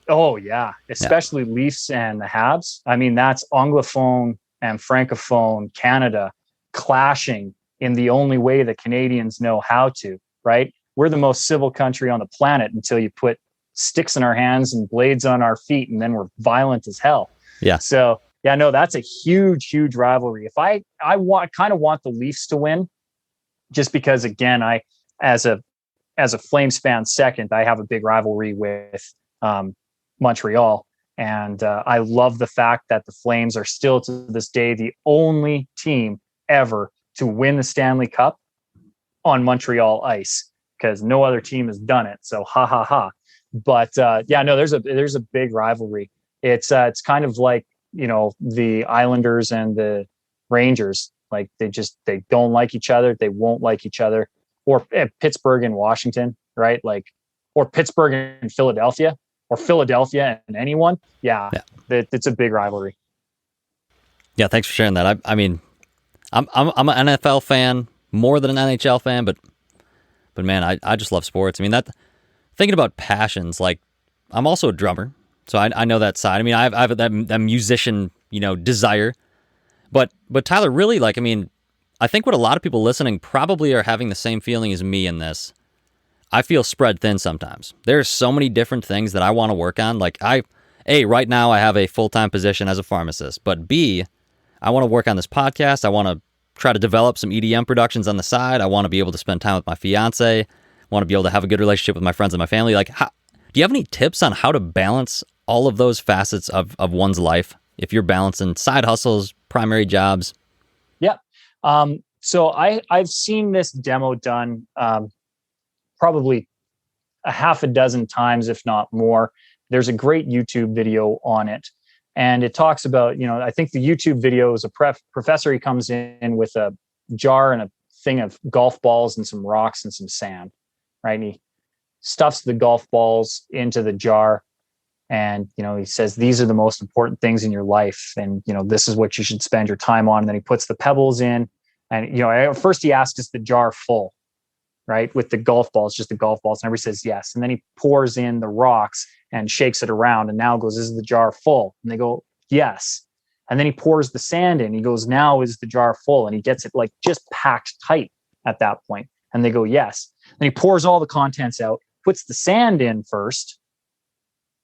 Speaker 2: Oh, yeah. Especially Leafs and the Habs. I mean, that's Anglophone and Francophone Canada clashing in the only way the Canadians know how to, right? We're the most civil country on the planet until you put sticks in our hands and blades on our feet, and then we're violent as hell.
Speaker 1: Yeah.
Speaker 2: So, yeah, no, that's a huge, huge rivalry. If I kind of want the Leafs to win, just because, again, as a Flames fan second, I have a big rivalry with Montreal. And I love the fact that the Flames are still to this day the only team ever to win the Stanley Cup on Montreal ice, because no other team has done it. So ha ha ha. But yeah, no, there's a big rivalry. It's kind of like, the Islanders and the Rangers. Like they don't like each other. They won't like each other. Or Pittsburgh and Washington, right? Like, or Pittsburgh and Philadelphia, or Philadelphia and anyone. Yeah. It's a big rivalry.
Speaker 1: Yeah, thanks for sharing that. I mean, I'm an NFL fan more than an NHL fan, but man, I just love sports. I mean, thinking about passions, like I'm also a drummer, so I know that side. I mean, I have that musician, desire. But Tyler, really, like, I mean, I think what a lot of people listening probably are having the same feeling as me in this. I feel spread thin sometimes. There's so many different things that I want to work on. Like right now I have a full-time position as a pharmacist, but B, I want to work on this podcast. I want to try to develop some EDM productions on the side. I want to be able to spend time with my fiance. I want to be able to have a good relationship with my friends and my family. Like, do you have any tips on how to balance all of those facets of one's life if you're balancing side hustles, primary jobs?
Speaker 2: Yeah. So I've seen this demo done probably a half a dozen times, if not more. There's a great YouTube video on it. And it talks about, I think the YouTube video is a professor. He comes in with a jar and a thing of golf balls and some rocks and some sand, right? And he stuffs the golf balls into the jar. And, he says, these are the most important things in your life. And, this is what you should spend your time on. And then he puts the pebbles in. And, at first he asks, is the jar full, right? With the golf balls, just the golf balls. And everybody says yes. And then he pours in the rocks and shakes it around and now goes, is the jar full? And they go, yes. And then he pours the sand in. He goes, now is the jar full? And he gets it like just packed tight at that point. And they go, yes. Then he pours all the contents out, puts the sand in first,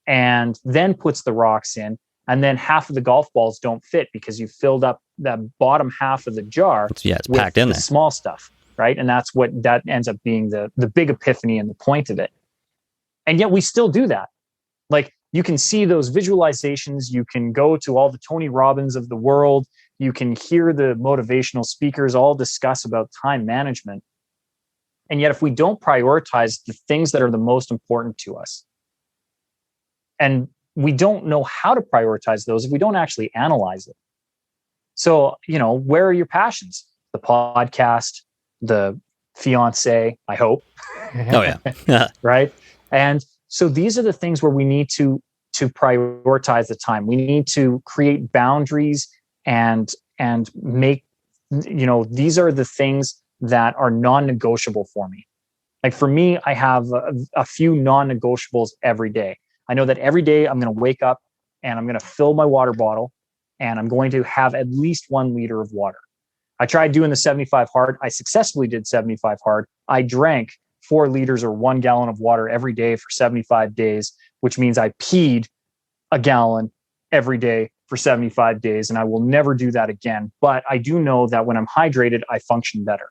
Speaker 2: and then puts the rocks in. And then half of the golf balls don't fit because you filled up that bottom half of the jar.
Speaker 1: It's packed in there.
Speaker 2: Small stuff, right? And that ends up being the big epiphany and the point of it. And yet we still do that. Like, you can see those visualizations. You can go to all the Tony Robbins of the world. You can hear the motivational speakers all discuss about time management. And yet if we don't prioritize the things that are the most important to us, and we don't know how to prioritize those if we don't actually analyze it. So, where are your passions? The podcast, the fiance, I hope.
Speaker 1: Oh, yeah.
Speaker 2: Right? And so these are the things where we need to prioritize the time. We need to create boundaries and make, these are the things that are non-negotiable for me. Like for me, I have a few non-negotiables every day. I know that every day I'm going to wake up and I'm going to fill my water bottle and I'm going to have at least 1 liter of water. I tried doing the 75 hard. I successfully did 75 hard. I drank 4 liters or 1 gallon of water every day for 75 days, which means I peed a gallon every day for 75 days. And I will never do that again. But I do know that when I'm hydrated, I function better.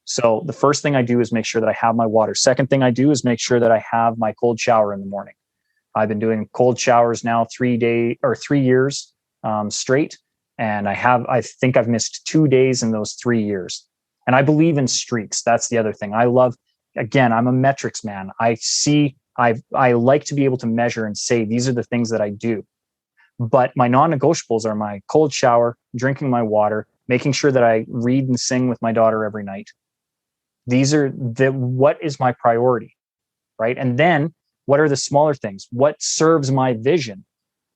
Speaker 2: So the first thing I do is make sure that I have my water. Second thing I do is make sure that I have my cold shower in the morning. I've been doing cold showers now 3 years straight. And I think I've missed 2 days in those 3 years. And I believe in streaks. That's the other thing. Again, I'm a metrics man. I like to be able to measure and say, these are the things that I do. But my non-negotiables are my cold shower, drinking my water, making sure that I read and sing with my daughter every night. These are what is my priority, right? And then what are the smaller things? What serves my vision?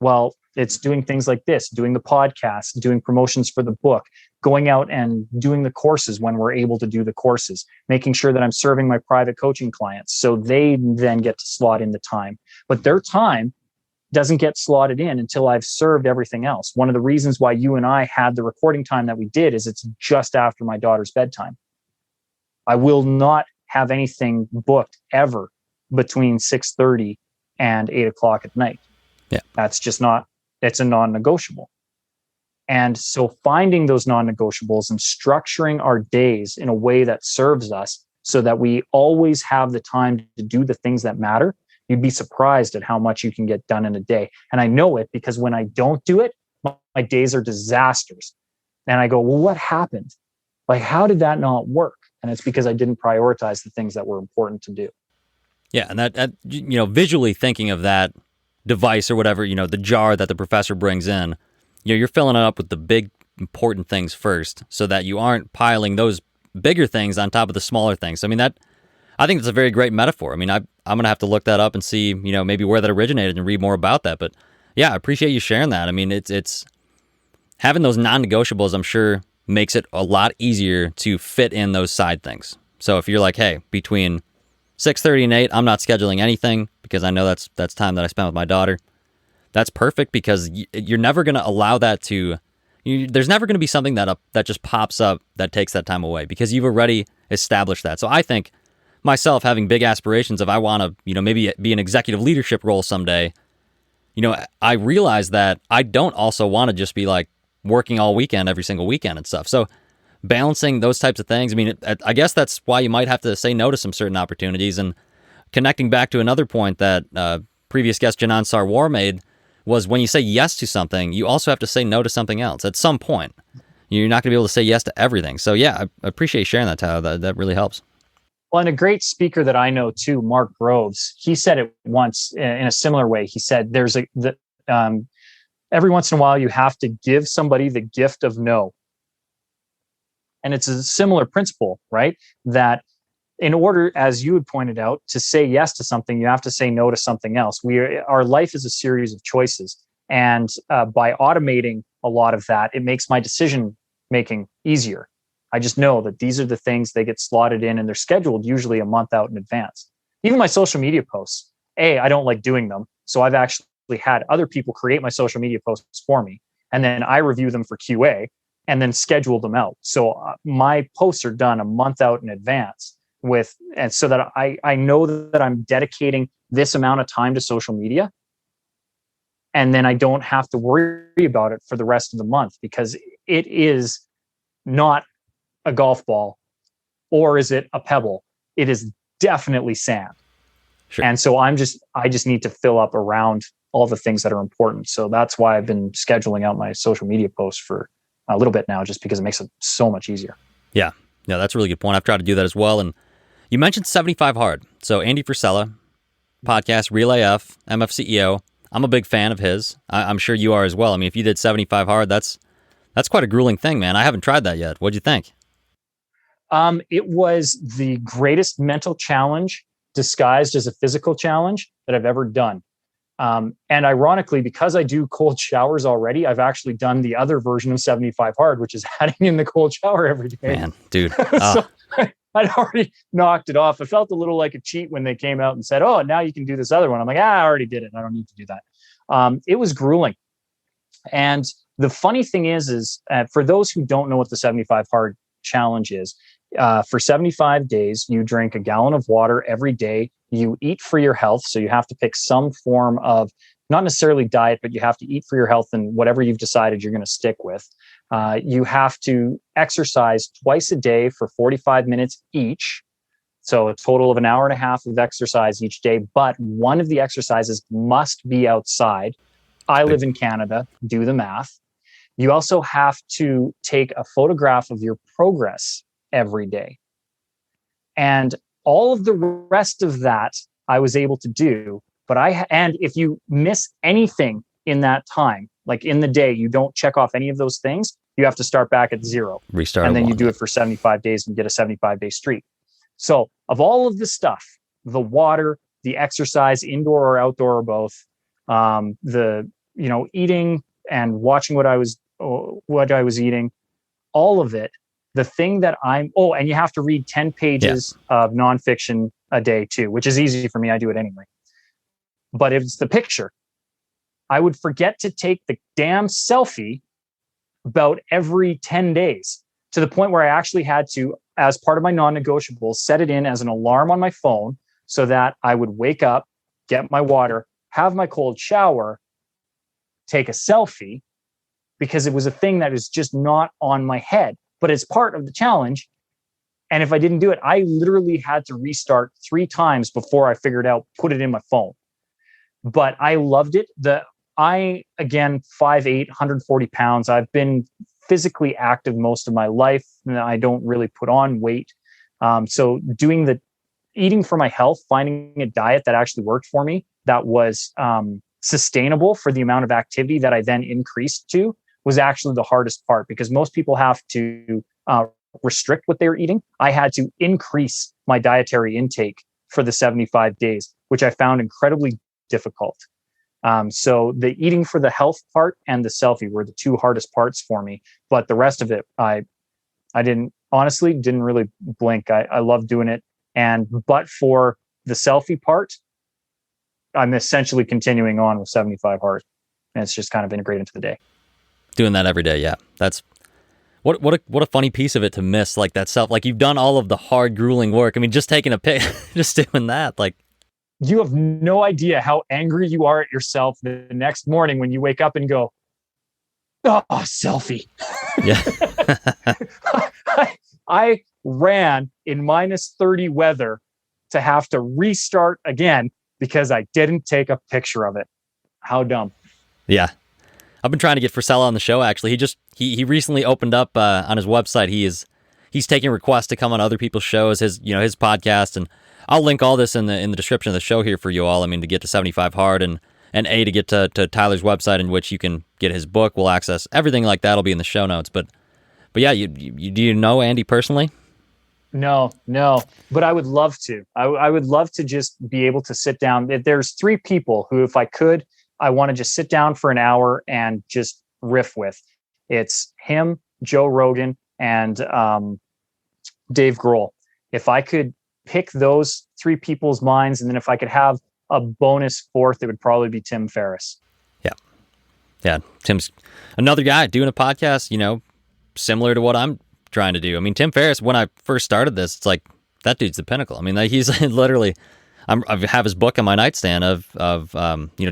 Speaker 2: Well, it's doing things like this, doing the podcast, doing promotions for the book, going out and doing the courses when we're able to do the courses, making sure that I'm serving my private coaching clients so they then get to slot in the time. But their time doesn't get slotted in until I've served everything else. One of the reasons why you and I had the recording time that we did is it's just after my daughter's bedtime. I will not have anything booked ever between 6:30 and 8 o'clock at night.
Speaker 1: Yeah.
Speaker 2: That's just not, it's a non-negotiable. And so finding those non-negotiables and structuring our days in a way that serves us so that we always have the time to do the things that matter, you'd be surprised at how much you can get done in a day. And I know it because when I don't do it, my days are disasters. And I go, well, what happened? Like, how did that not work? And it's because I didn't prioritize the things that were important to do.
Speaker 1: Yeah, and that visually thinking of that device or whatever, the jar that the professor brings in, you're filling it up with the big important things first so that you aren't piling those bigger things on top of the smaller things. I mean, I think it's a very great metaphor. I mean, I'm going to have to look that up and see, maybe where that originated and read more about that. But yeah, I appreciate you sharing that. I mean, it's having those non-negotiables, I'm sure, makes it a lot easier to fit in those side things. So if you're like, hey, between 6:30 and 8, I'm not scheduling anything because I know that's time that I spend with my daughter. That's perfect because you're never going to allow that to. There's never going to be something that just pops up that takes that time away because you've already established that. So I think myself having big aspirations of I want to maybe be an executive leadership role someday. I realize that I don't also want to just be like working all weekend every single weekend and stuff. So balancing those types of things. I mean, I guess that's why you might have to say no to some certain opportunities. And connecting back to another point that previous guest Janan Sarwar made was when you say yes to something, you also have to say no to something else at some point. You're not going to be able to say yes to everything. So yeah, I appreciate you sharing that, Tyler. That really helps.
Speaker 2: Well, and a great speaker that I know too, Mark Groves, he said it once in a similar way. He said, every once in a while, you have to give somebody the gift of no. And it's a similar principle, right? That in order, as you had pointed out, to say yes to something, you have to say no to something else. Our life is a series of choices. And by automating a lot of that, it makes my decision making easier. I just know that these are the things, they get slotted in and they're scheduled usually a month out in advance. Even my social media posts, I don't like doing them. So I've actually had other people create my social media posts for me. And then I review them for QA and then schedule them out. So my posts are done a month out in advance and so that I know that I'm dedicating this amount of time to social media. And then I don't have to worry about it for the rest of the month, because it is not a golf ball, or is it a pebble? It is definitely sand.
Speaker 1: Sure.
Speaker 2: And so I just need to fill up around all the things that are important. So that's why I've been scheduling out my social media posts for a little bit now, just because it makes it so much easier.
Speaker 1: Yeah, that's a really good point. I've tried to do that as well. And you mentioned 75 Hard. So Andy Frisella, podcast, Real AF, MF CEO. I'm a big fan of his. I'm sure you are as well. I mean, if you did 75 Hard, that's quite a grueling thing, man. I haven't tried that yet. What'd you think?
Speaker 2: It was the greatest mental challenge disguised as a physical challenge that I've ever done. And ironically, because I do cold showers already, I've actually done the other version of 75 Hard, which is adding in the cold shower every day.
Speaker 1: Man, dude.
Speaker 2: So I'd already knocked it off. I felt a little like a cheat when they came out and said, oh, now you can do this other one. I'm like, I already did it. I don't need to do that. It was grueling. And the funny thing is for those who don't know what the 75 Hard challenge is, for 75 days, you drink a gallon of water every day. You eat for your health. So you have to pick some form of, not necessarily diet, but you have to eat for your health and whatever you've decided you're going to stick with. You have to exercise twice a day for 45 minutes each. So a total of an hour and a half of exercise each day. But one of the exercises must be outside. I live in Canada. Do the math. You also have to take a photograph of your progress every day. And all of the rest of that I was able to do. But and if you miss anything in that time, like in the day, you don't check off any of those things, you have to start back at zero.
Speaker 1: Restart.
Speaker 2: And then you do it for 75 days and get a 75-day streak. So of all of the stuff, the water, the exercise, indoor or outdoor or both, the eating and watching what I was eating, all of it, the thing that and you have to read 10 pages of nonfiction a day too, which is easy for me. I do it anyway. But if it's the picture, I would forget to take the damn selfie about every 10 days, to the point where I actually had to, as part of my non-negotiables, set it in as an alarm on my phone so that I would wake up, get my water, have my cold shower, take a selfie, because it was a thing that is just not on my head, but it's part of the challenge. And if I didn't do it, I literally had to restart 3 times before I figured out, put it in my phone. But I loved it. Again, 5'8", 140 pounds. I've been physically active most of my life, and I don't really put on weight. So doing the eating for my health, finding a diet that actually worked for me, that was sustainable for the amount of activity that I then increased to, was actually the hardest part, because most people have to restrict what they're eating. I had to increase my dietary intake for the 75 days, which I found incredibly difficult. So the eating for the health part and the selfie were the 2 hardest parts for me. But the rest of it, I didn't really blink. I love doing it. But for the selfie part, I'm essentially continuing on with 75 Hard. And it's just kind of integrated into the day.
Speaker 1: Doing that every day, yeah. That's what a funny piece of it to miss, like that self. Like, you've done all of the hard, grueling work. I mean, just taking a pic, just doing that, like.
Speaker 2: You have no idea how angry you are at yourself the next morning when you wake up and go, oh, selfie.
Speaker 1: Yeah.
Speaker 2: I ran in -30 weather to have to restart again because I didn't take a picture of it. How dumb.
Speaker 1: Yeah. I've been trying to get Frisella on the show, actually. He recently opened up on his website. he's taking requests to come on other people's shows, his podcast, and I'll link all this in the description of the show here for you all. I mean, to get to 75 Hard and to get to Tyler's website, in which you can get his book, will access everything like that will be in the show notes. But yeah, you do you know Andy personally?
Speaker 2: No, but I would love to. I would love to just be able to sit down. There's 3 people who, if I could, I want to just sit down for an hour and just riff with. It's him, Joe Rogan, and Dave Grohl. If I could pick those 3 people's minds, and then if I could have a bonus 4th, it would probably be Tim Ferriss.
Speaker 1: Yeah. Tim's another guy doing a podcast, similar to what I'm trying to do. I mean, Tim Ferriss, when I first started this, it's like, that dude's the pinnacle. I mean, he's literally, I have his book on my nightstand of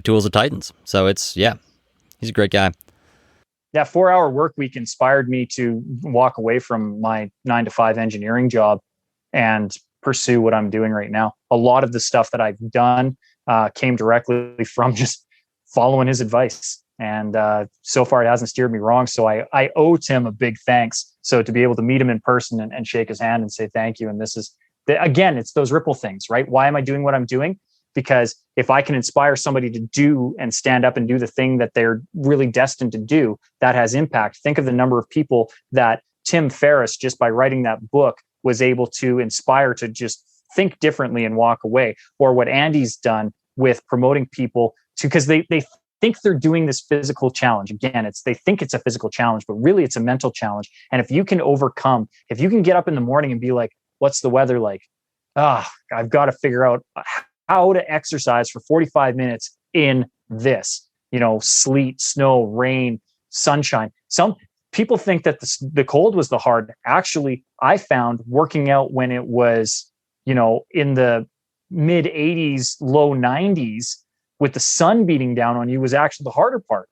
Speaker 1: Tools of Titans. So he's a great guy.
Speaker 2: That 4-hour work week inspired me to walk away from my 9-to-5 engineering job and pursue what I'm doing right now. A lot of the stuff that I've done came directly from just following his advice. And so far it hasn't steered me wrong. So I owe Tim a big thanks. So to be able to meet him in person and shake his hand and say thank you. And this is, again, it's those ripple things, right? Why am I doing what I'm doing? Because if I can inspire somebody to do and stand up and do the thing that they're really destined to do, that has impact. Think of the number of people that Tim Ferriss, just by writing that book, was able to inspire to just think differently and walk away. Or what Andy's done with promoting people to, because they think they're doing this physical challenge. Again, they think it's a physical challenge, but really it's a mental challenge. And if you can overcome, if you can get up in the morning and be like, what's the weather like? I've got to figure out how to exercise for 45 minutes in this, sleet, snow, rain, sunshine. Some people think that the cold was the hard. Actually, I found working out when it was, in the mid 80s, low 90s, with the sun beating down on you, was actually the harder part.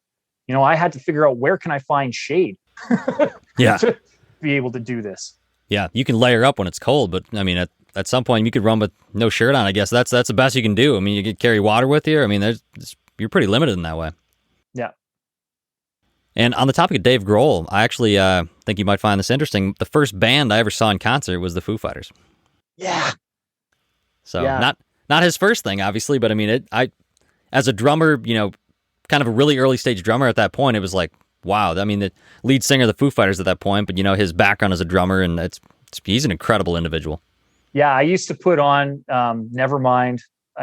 Speaker 2: I had to figure out, where can I find shade to be able to do this.
Speaker 1: Yeah, you can layer up when it's cold, but I mean, at some point you could run with no shirt on. I guess that's the best you can do. I mean, you could carry water with you. I mean, you're pretty limited in that way.
Speaker 2: Yeah.
Speaker 1: And on the topic of Dave Grohl, I actually think you might find this interesting. The first band I ever saw in concert was the Foo Fighters.
Speaker 2: Yeah.
Speaker 1: So not his first thing, obviously, but I mean, as a drummer, kind of a really early stage drummer at that point, it was like, wow. I mean, the lead singer of the Foo Fighters at that point, but his background as a drummer, and he's an incredible individual. Yeah,
Speaker 2: I used to put on Nevermind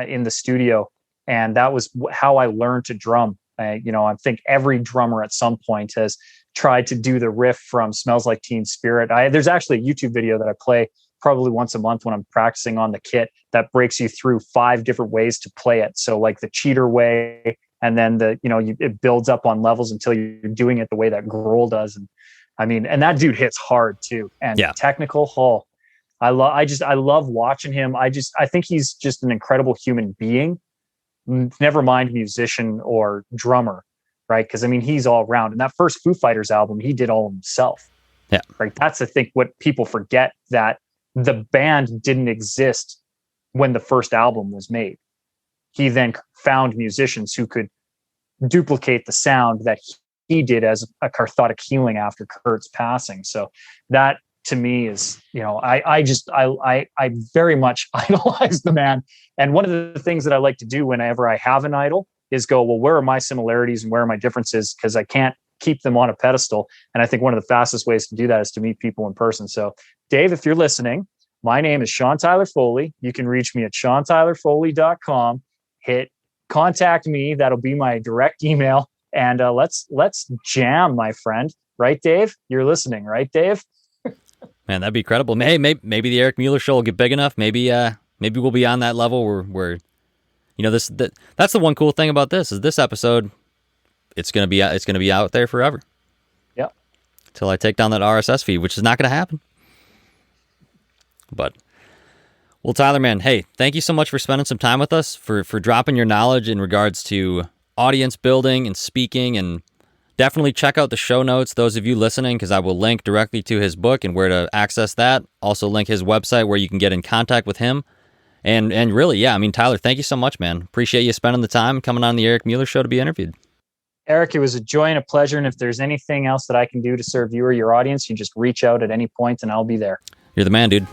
Speaker 2: in the studio, and that was how I learned to drum. I think every drummer at some point has tried to do the riff from Smells Like Teen Spirit. There's actually a YouTube video that I play probably once a month when I'm practicing on the kit that breaks you through 5 different ways to play it. So like the cheater way, and then it builds up on levels until you're doing it the way that Grohl does. And I mean, and that dude hits hard too. And technical, I love watching him. I think he's just an incredible human being, never mind musician or drummer, right? Because I mean, he's all around. And that first Foo Fighters album, he did all himself.
Speaker 1: Yeah.
Speaker 2: Right. That's, I think, what people forget, that the band didn't exist when the first album was made. He then found musicians who could duplicate the sound that he did as a cathartic healing after Kurt's passing. So that, to me, is, I very much idolize the man. And one of the things that I like to do whenever I have an idol is go, well, where are my similarities and where are my differences? Because I can't keep them on a pedestal. And I think one of the fastest ways to do that is to meet people in person. So Dave, if you're listening, my name is Sean Tyler Foley. You can reach me at SeanTylerFoley.com. Hit contact me. That'll be my direct email. And let's jam, my friend. Right, Dave? You're listening, right, Dave?
Speaker 1: Man, that'd be incredible. Hey, maybe the Eric Mueller show will get big enough. Maybe we'll be on that level where that's the one cool thing about this, is this episode, it's gonna be out there forever.
Speaker 2: Yep.
Speaker 1: Until I take down that RSS feed, which is not gonna happen. But, well, Tyler, man, hey, thank you so much for spending some time with us, for dropping your knowledge in regards to audience building and speaking, and definitely check out the show notes, those of you listening, because I will link directly to his book and where to access that. Also link his website where you can get in contact with him. And really, yeah, I mean, Tyler, thank you so much, man. Appreciate you spending the time coming on the Eric Mueller Show to be interviewed.
Speaker 2: Eric, it was a joy and a pleasure. And if there's anything else that I can do to serve you or your audience, you just reach out at any point and I'll be there.
Speaker 1: You're the man, dude.